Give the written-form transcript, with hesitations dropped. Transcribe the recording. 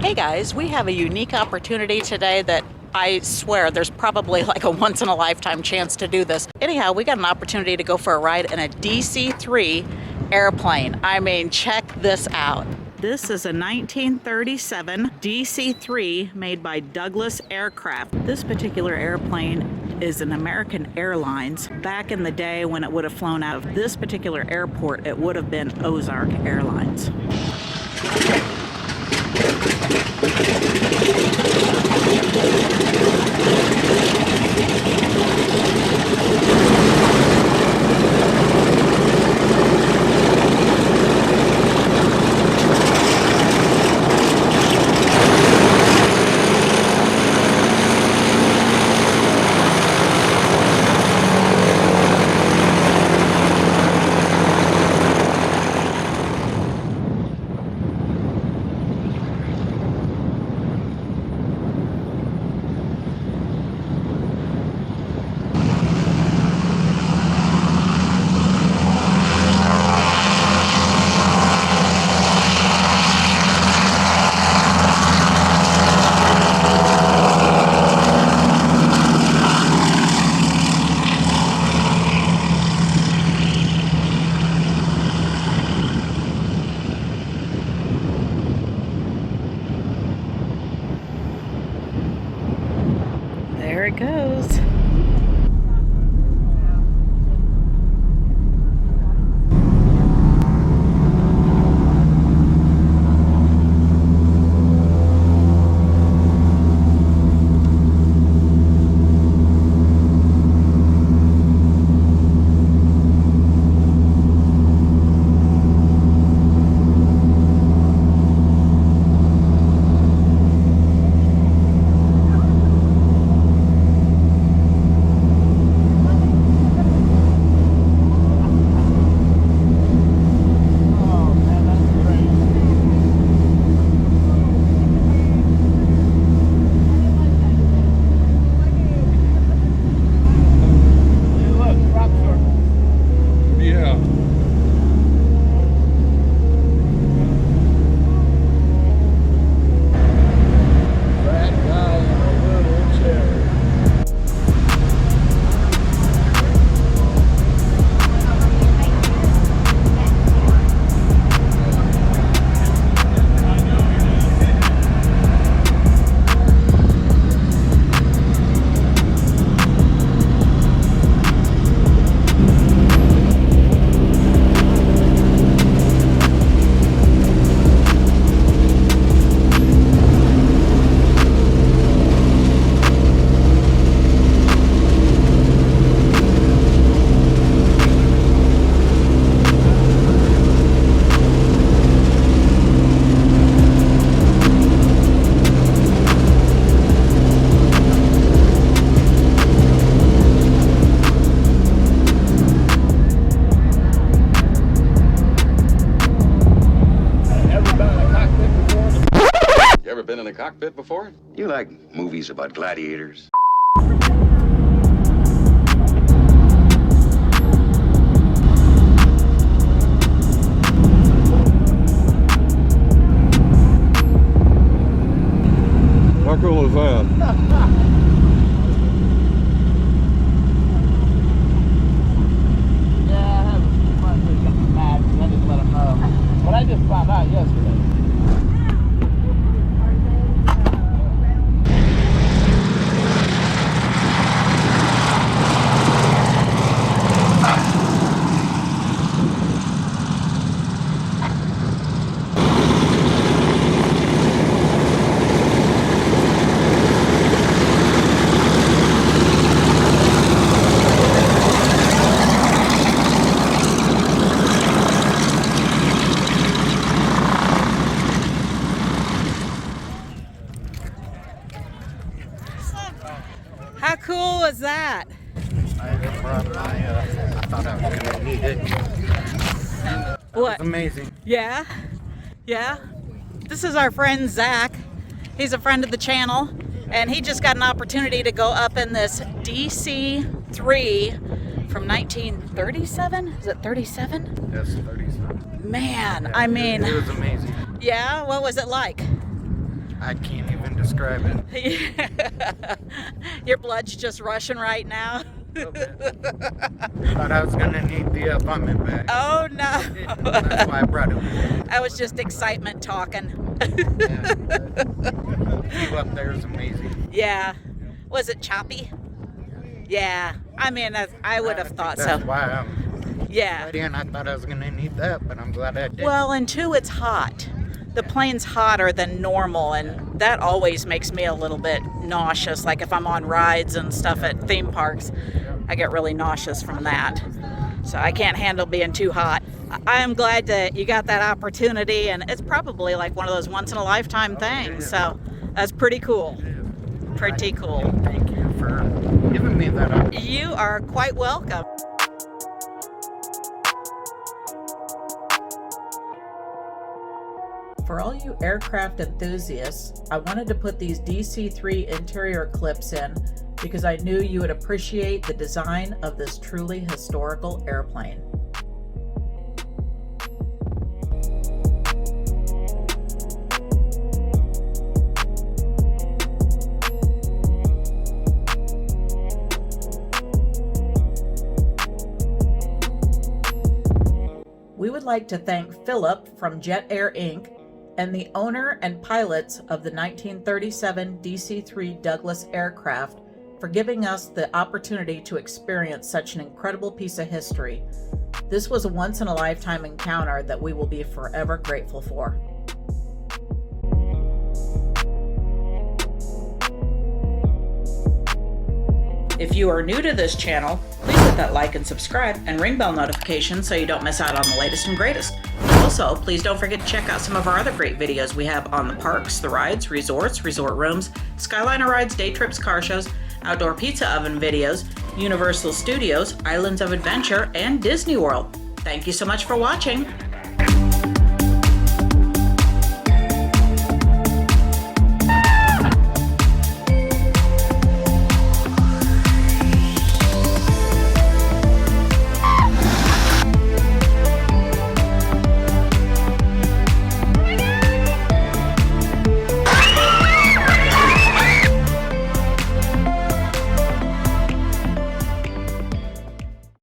Hey guys, we have a unique opportunity today that I swear there's probably like a once-in-a-lifetime chance to do this. Anyhow, we got an opportunity to go for a ride in a DC-3 airplane. I mean, check this out. This is a 1937 DC-3 made by Douglas Aircraft. This particular airplane is an American Airlines. Back in the day when it would have flown out of this particular airport, it would have been Ozark Airlines. There it goes. Been in a cockpit before? You like movies about gladiators? How cool is that? Yeah, I have a few friends that got mad because I didn't let them know. But I just found out yesterday. How cool is that? I thought I was going to need it. What? Amazing. Yeah? Yeah? This is our friend Zach. He's a friend of the channel, and he just got an opportunity to go up in this DC-3 from 1937? Is it 37? Yes, 37. Man, Yeah, I mean... It was amazing. Yeah? What was it like? I can't even describe it. Your blood's just rushing right now. Thought I was gonna need the vomit bag. Oh no! That's why I brought it. I was just excitement talking. Yeah, the view up there is amazing. Yeah. Was it choppy? Yeah. I mean, I would have thought so. That's why I'm Yeah. ready, and I thought I was gonna need that, but I'm glad I did. Well, and two, it's hot. The plane's hotter than normal, and that always makes me a little bit nauseous. Like if I'm on rides and stuff at theme parks, I get really nauseous from that. So I can't handle being too hot. I am glad that you got that opportunity, and it's probably like one of those once in a lifetime things. So that's pretty cool. Pretty cool. Thank you for giving me that opportunity. You are quite welcome. For all you aircraft enthusiasts, I wanted to put these DC-3 interior clips in because I knew you would appreciate the design of this truly historical airplane. We would like to thank Phillip from Jet Air Inc. and the owner and pilots of the 1937 DC-3 Douglas aircraft for giving us the opportunity to experience such an incredible piece of history. This was a once-in-a-lifetime encounter that we will be forever grateful for. If you are new to this channel, please hit that like and subscribe and ring bell notifications so you don't miss out on the latest and greatest. Also, please don't forget to check out some of our other great videos we have on the parks, the rides, resorts, resort rooms, Skyliner rides, day trips, car shows, outdoor pizza oven videos, Universal Studios, Islands of Adventure, and Disney World. Thank you so much for watching.